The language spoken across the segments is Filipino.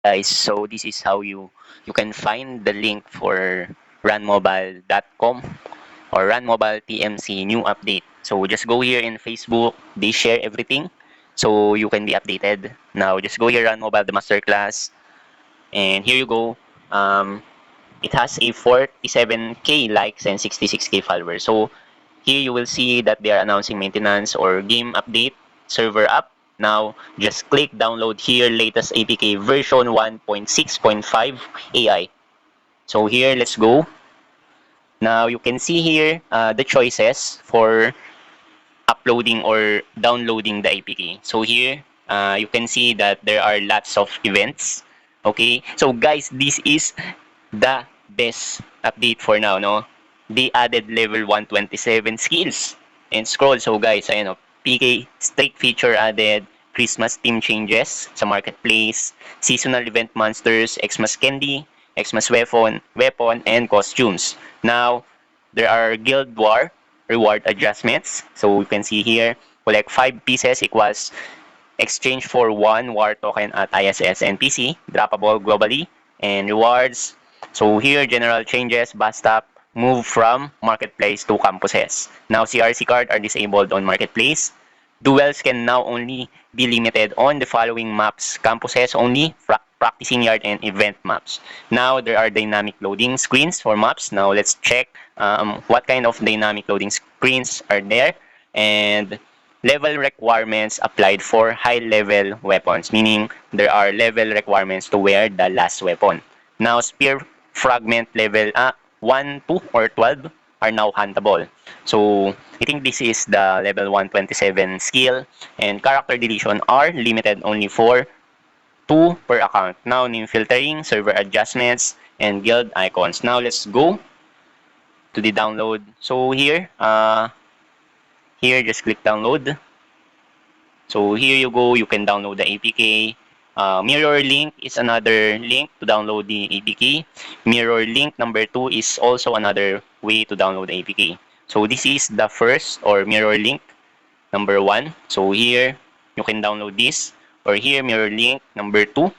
Guys, so this is how you can find the link for runmobile.com or runmobile TMC new update. So just go here in Facebook, they share everything so you can be updated. Now just go here runmobile the masterclass, and here you go. It has a 47k likes and 66k followers. So here you will see that they are announcing maintenance or game update, server up. Now, just click download here latest APK version 1.6.5 AI. So here, let's go. Now, you can see here the choices for uploading or downloading the APK. So here, you can see that there are lots of events. Okay, so guys, this is the best update for now, no? They added level 127 skills and scroll. So guys, ayun, PK streak feature added, Christmas theme changes sa marketplace, seasonal event monsters, Xmas candy, Xmas weapon, and costumes. Now, there are Guild War reward adjustments. So you can see here, collect 5 pieces equals exchange for 1 war token at ISS and PC, droppable globally, and rewards. So here, general changes, bus stop, move from marketplace to campuses. Now, CRC card are disabled on marketplace. Duels can now only be limited on the following maps, campuses only, practicing yard, and event maps. Now, there are dynamic loading screens for maps. Now, let's check what kind of dynamic loading screens are there. And level requirements applied for high-level weapons, meaning there are level requirements to wear the last weapon. Now, spear fragment level 1, 2, or 12 are now huntable. So, I think this is the level 127 skill, and character deletion are limited only for 2 per account. Now, name filtering, server adjustments, and guild icons. Now, let's go to the download. So, here, just click download. So here you go, you can download the APK. Mirror link is another link to download the APK. Mirror link number 2 is also another way to download the APK. So this is the first or mirror link number 1. So here you can download this, or here mirror link number 2.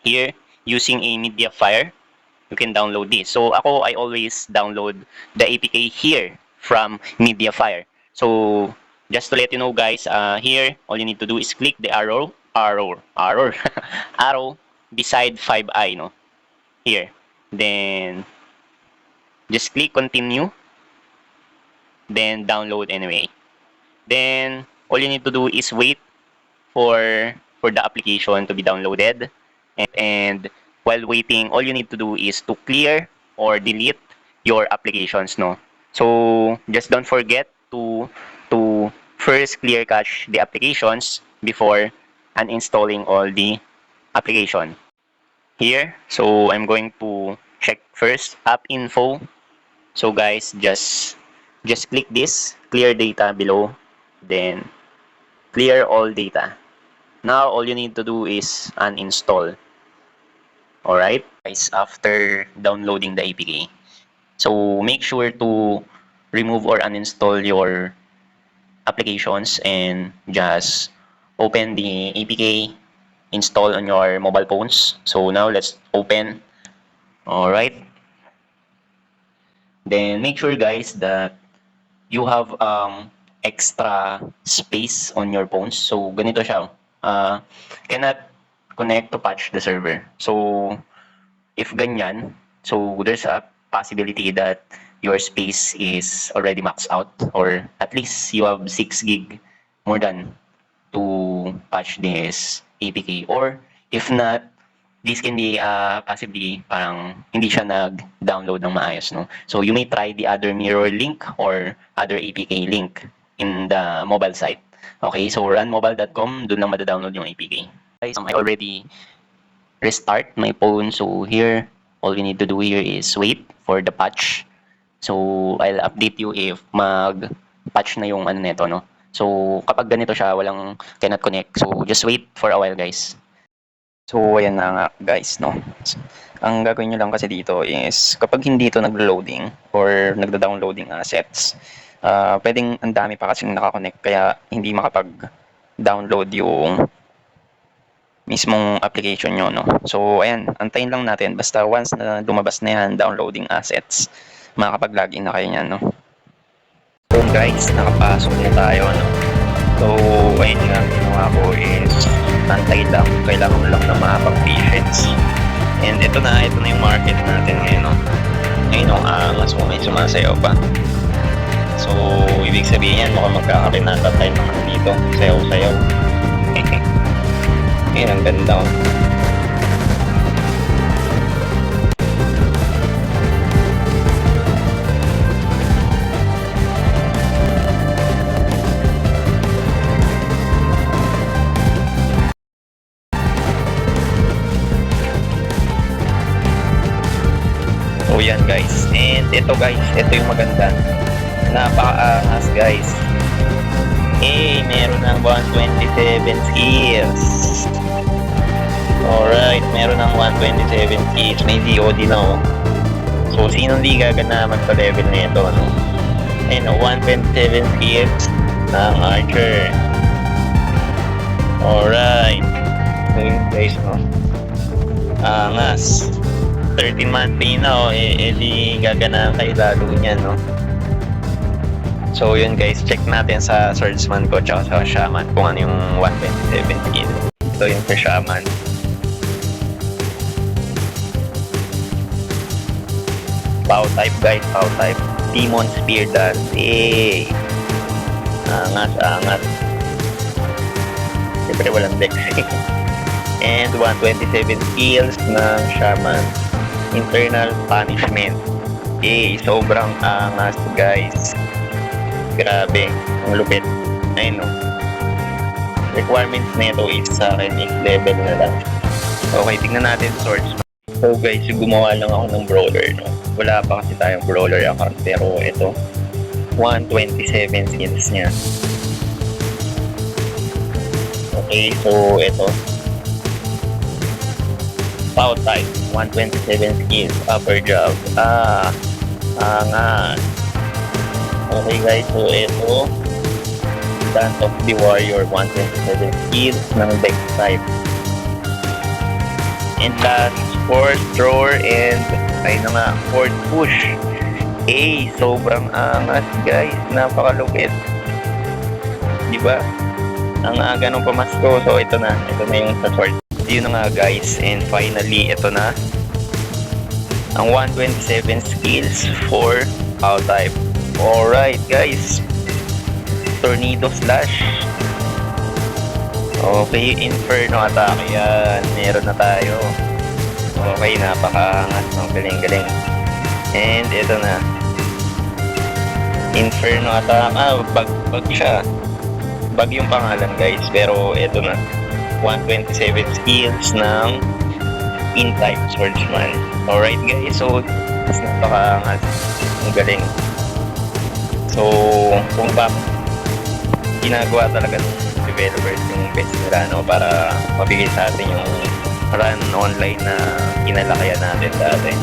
Here using a Mediafire, you can download this. So I always download the APK here from Mediafire. So just to let you know guys, here all you need to do is click the arrow beside 5i, no? Here. Then just click continue, then download anyway. Then all you need to do is wait for the application to be downloaded, and while waiting, all you need to do is to clear or delete your applications, no? So just don't forget to first clear cache the applications before uninstalling all the application. Here, so I'm going to check first app info. So guys, just click this clear data below, then clear all data. Now all you need to do is uninstall. Alright guys, after downloading the APK, so make sure to remove or uninstall your applications and just open the APK install on your mobile phones. So now let's open. Alright, then make sure guys that you have extra space on your phones. So ganito siya, cannot connect to patch the server. So if ganyan, so there's a possibility that your space is already maxed out, or at least you have 6 gig more than to patch this APK. Or if not, this can be possibly parang hindi siya nag-download ng maayos, no? So you may try the other mirror link or other APK link in the mobile site. Okay, so runmobile.com, doon lang madadownload yung APK. Guys, I already restart my phone. So here, all you need to do here is wait for the patch. So I'll update you if mag-patch na yung ano neto, no? So kapag ganito siya, walang cannot connect. So just wait for a while guys. So ayan na nga guys, no? Ang gagawin nyo lang kasi dito is kapag hindi ito naglo-loading or nagda-downloading assets, pwedeng ang dami pa kasing nakakonect kaya hindi makapag-download yung mismong application nyo, no? So, ayan, antayin lang natin. Basta once na lumabas na yan, downloading assets, makakapag-login na kayo niyan, no? So, guys, nakapasok na tayo, no? So, ayun nga, ginawa ko is antay lang. Kailangan mo lang na makapag-patience. And ito na yung market natin ngayon, no? Ayun, no, angas mo may sumasayaw pa. So, ibig sabihin yan, mukhang magkakarinata tayo naman dito. Sayaw-sayaw. Ayun, ang ganda, oh. So yan guys, and ito guys, ito yung maganda, napaka-angas guys. Meron ng 127 skills. Alright, meron ng 127 skills, may DOD na, oh. So sinong di gaganaman pa level na ito, no? Ayun, 127 skills ng Archer. Alright, so yun guys, no? Angas. 13 monthly na, di gagana kayo lalo niyan, no? So yun guys, check natin sa swordsman ko tsaka sa shaman kung ano yung 127 skill. Ito yung sa shaman. Pow type guys, pow type. Demon Spear Dance. Angas. Siyempre walang dex. And 127 skills ng shaman. Internal punishment. Sobrang angas guys. Grabe, ang lupit. Ayun, no. Requirements nito is sa akin is level na lang. Okay, tingnan natin swords. So guys, gumawa lang ako ng brawler, no. Wala pa kasi tayong brawler account, pero ito 127 skills niya. Okay, so ito Pow type, 127 skills, upper jab. Angas. Okay guys, so ito Dance of the Warrior, 127 skills ng dex type. And last, fourth thrower and ayun na nga, fourth push. Sobrang angas guys, napakalupit. Diba? Ang aga nung pamasko, so ito na yung sa sword. Yun na nga guys, and finally ito na ang 127 skills for Pow type. Alright guys, Tornado Slash. Okay, Inferno Attack, yan, meron na tayo. Okay, napakaangas, ang galing. And ito na Inferno Attack. Bag siya, bag yung pangalan guys, pero ito na 127 skills ng in-type swordsman. Alright guys, so mas napakaangas, ang galing. So kung bakit ginagawa talaga ng developers yung best nila, no, para mabigay sa atin yung run online na kinalakayan natin dati.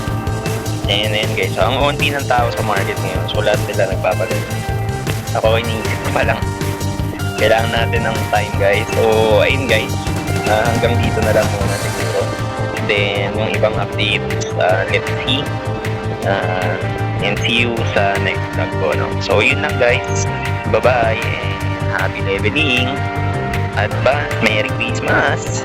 And then guys, so ang unti ng tao sa market ngayon, so lahat sila nagpapalit. Ako iniisip ko pa lang, kailangan natin ng time guys. So ayun guys, hanggang dito na lang muna siguro. Then yung ibang updates, let's see, and see you sa next vlog ko, no? So yun lang guys, bye bye and happy leveling, advance, Merry Christmas.